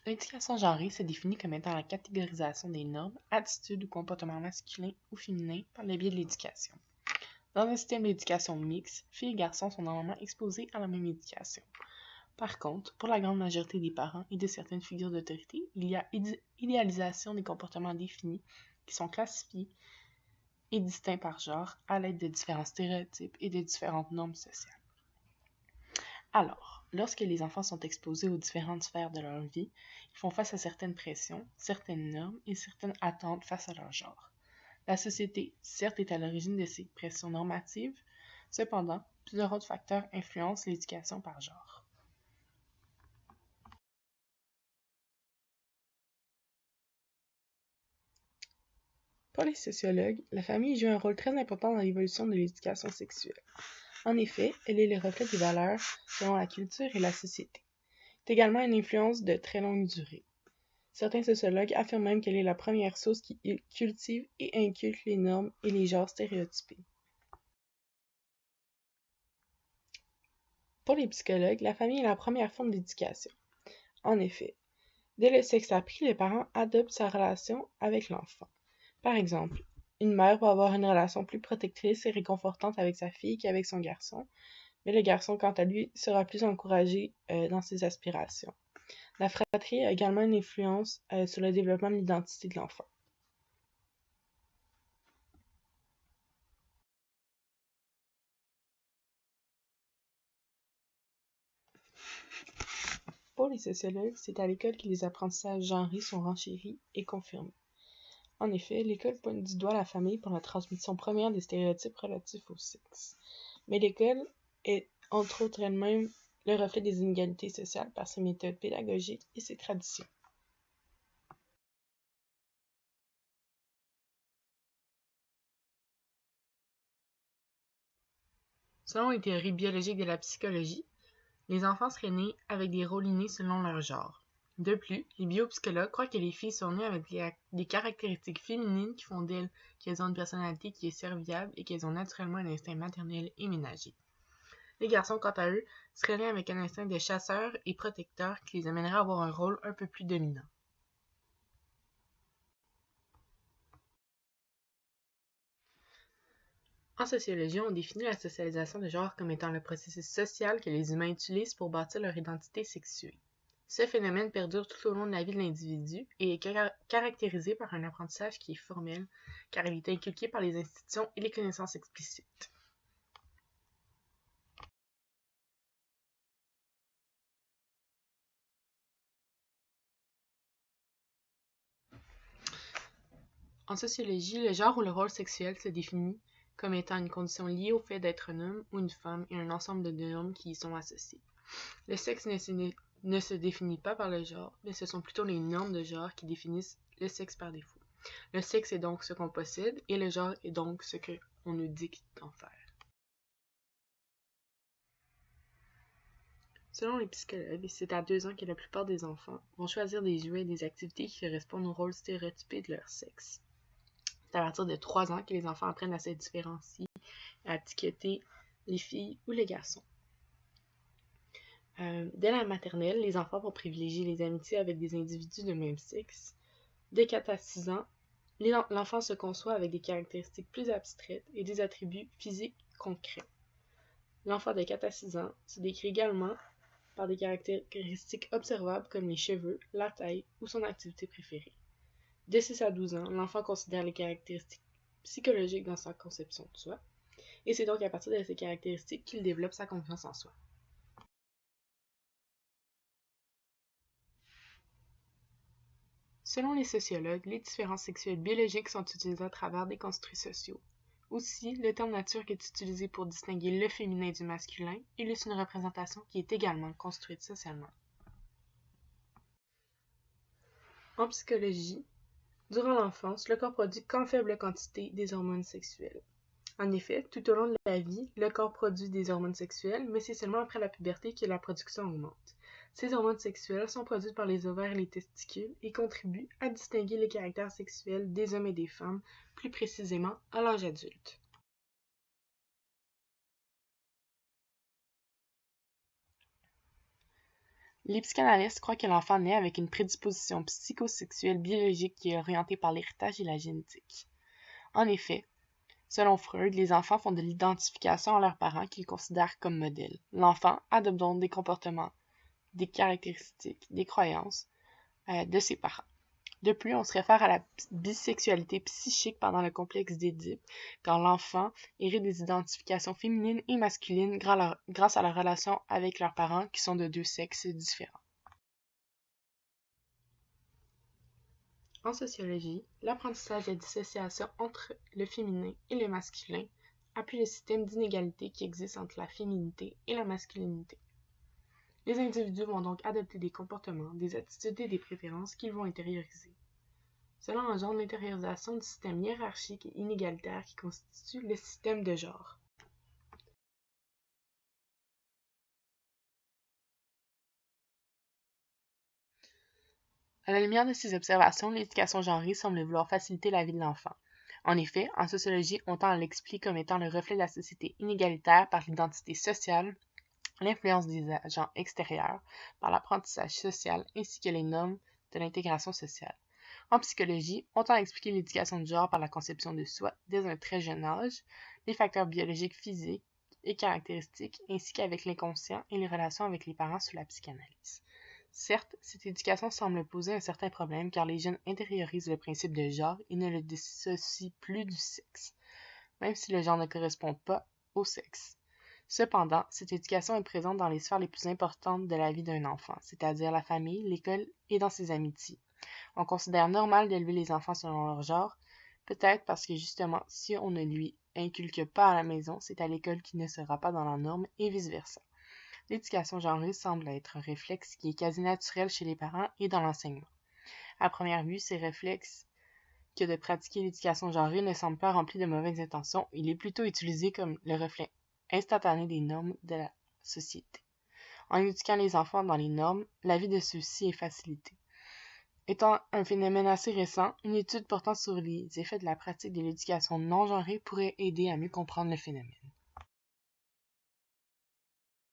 L'éducation genrée se définit comme étant la catégorisation des normes, attitudes ou comportements masculins ou féminins par le biais de l'éducation. Dans un système d'éducation mixte, filles et garçons sont normalement exposés à la même éducation. Par contre, pour la grande majorité des parents et de certaines figures d'autorité, il y a idéalisation des comportements définis qui sont classifiés et distincts par genre à l'aide de différents stéréotypes et de différentes normes sociales. Alors, lorsque les enfants sont exposés aux différentes sphères de leur vie, ils font face à certaines pressions, certaines normes et certaines attentes face à leur genre. La société, certes, est à l'origine de ces pressions normatives, cependant, plusieurs autres facteurs influencent l'éducation par genre. Pour les sociologues, la famille joue un rôle très important dans l'évolution de l'éducation sexuelle. En effet, elle est le reflet des valeurs selon la culture et la société. C'est également une influence de très longue durée. Certains sociologues affirment même qu'elle est la première source qui cultive et inculque les normes et les genres stéréotypés. Pour les psychologues, la famille est la première forme d'éducation. En effet, dès le sexe appris, les parents adoptent sa relation avec l'enfant. Par exemple, une mère va avoir une relation plus protectrice et réconfortante avec sa fille qu'avec son garçon, mais le garçon, quant à lui, sera plus encouragé dans ses aspirations. La fratrie a également une influence sur le développement de l'identité de l'enfant. Pour les sociologues, c'est à l'école que les apprentissages genrés sont renchéris et confirmés. En effet, l'école pointe du doigt la famille pour la transmission première des stéréotypes relatifs au sexe. Mais l'école est, entre autres elle-même, le reflet des inégalités sociales par ses méthodes pédagogiques et ses traditions. Selon les théories biologiques de la psychologie, les enfants seraient nés avec des rôles innés selon leur genre. De plus, les biopsychologues croient que les filles sont nées avec des caractéristiques féminines qui font d'elles qu'elles ont une personnalité qui est serviable et qu'elles ont naturellement un instinct maternel et ménager. Les garçons, quant à eux, seraient nés avec un instinct de chasseur et protecteur qui les amènerait à avoir un rôle un peu plus dominant. En sociologie, on définit la socialisation de genre comme étant le processus social que les humains utilisent pour bâtir leur identité sexuée. Ce phénomène perdure tout au long de la vie de l'individu et est caractérisé par un apprentissage qui est formel, car il est inculqué par les institutions et les connaissances explicites. En sociologie, le genre ou le rôle sexuel se définit comme étant une condition liée au fait d'être un homme ou une femme et un ensemble de normes qui y sont associées. Le sexe ne se définit pas par le genre, mais ce sont plutôt les normes de genre qui définissent le sexe par défaut. Le sexe est donc ce qu'on possède et le genre est donc ce qu'on nous dicte d'en faire. Selon les psychologues, c'est à 2 ans que la plupart des enfants vont choisir des jouets et des activités qui correspondent au rôle stéréotypé de leur sexe. C'est à partir de 3 ans que les enfants apprennent à se différencier, à étiqueter les filles ou les garçons. Dès la maternelle, les enfants vont privilégier les amitiés avec des individus de même sexe. Dès 4 à 6 ans, l'enfant se conçoit avec des caractéristiques plus abstraites et des attributs physiques concrets. L'enfant de 4 à 6 ans se décrit également par des caractéristiques observables comme les cheveux, la taille ou son activité préférée. De 6 à 12 ans, l'enfant considère les caractéristiques psychologiques dans sa conception de soi, et c'est donc à partir de ces caractéristiques qu'il développe sa confiance en soi. Selon les sociologues, les différences sexuelles biologiques sont utilisées à travers des construits sociaux. Aussi, le terme nature est utilisé pour distinguer le féminin du masculin, illustre une représentation qui est également construite socialement. En psychologie, durant l'enfance, le corps produit qu'en faible quantité des hormones sexuelles. En effet, tout au long de la vie, le corps produit des hormones sexuelles, mais c'est seulement après la puberté que la production augmente. Ces hormones sexuelles sont produites par les ovaires et les testicules et contribuent à distinguer les caractères sexuels des hommes et des femmes, plus précisément à l'âge adulte. Les psychanalystes croient que l'enfant naît avec une prédisposition psychosexuelle biologique qui est orientée par l'héritage et la génétique. En effet, selon Freud, les enfants font de l'identification à leurs parents qu'ils considèrent comme modèles. L'enfant adopte donc des comportements, des caractéristiques, des croyances de ses parents. De plus, on se réfère à la bisexualité psychique pendant le complexe d'Édipe, quand l'enfant hérite des identifications féminines et masculines grâce à la relation avec leurs parents qui sont de deux sexes différents. En sociologie, l'apprentissage de dissociation entre le féminin et le masculin appuie le système d'inégalité qui existe entre la féminité et la masculinité. Les individus vont donc adopter des comportements, des attitudes et des préférences qu'ils vont intérioriser. Cela engendre l'intériorisation du système hiérarchique et inégalitaire qui constitue le système de genre. À la lumière de ces observations, l'éducation genrée semble vouloir faciliter la vie de l'enfant. En effet, en sociologie, on tend à l'expliquer comme étant le reflet de la société inégalitaire par l'identité sociale, l'influence des agents extérieurs, par l'apprentissage social ainsi que les normes de l'intégration sociale. En psychologie, on tend à expliquer l'éducation du genre par la conception de soi dès un très jeune âge, les facteurs biologiques, physiques et caractéristiques, ainsi qu'avec l'inconscient et les relations avec les parents sous la psychanalyse. Certes, cette éducation semble poser un certain problème car les jeunes intériorisent le principe de genre et ne le dissocient plus du sexe, même si le genre ne correspond pas au sexe. Cependant, cette éducation est présente dans les sphères les plus importantes de la vie d'un enfant, c'est-à-dire la famille, l'école et dans ses amitiés. On considère normal d'élever les enfants selon leur genre, peut-être parce que justement, si on ne lui inculque pas à la maison, c'est à l'école qu'il ne sera pas dans la norme et vice-versa. L'éducation genrée semble être un réflexe qui est quasi naturel chez les parents et dans l'enseignement. À première vue, ces réflexes que de pratiquer l'éducation genrée ne semble pas rempli de mauvaises intentions, il est plutôt utilisé comme le reflet instantané des normes de la société. En éduquant les enfants dans les normes, la vie de ceux-ci est facilitée. Étant un phénomène assez récent, une étude portant sur les effets de la pratique de l'éducation non genrée pourrait aider à mieux comprendre le phénomène.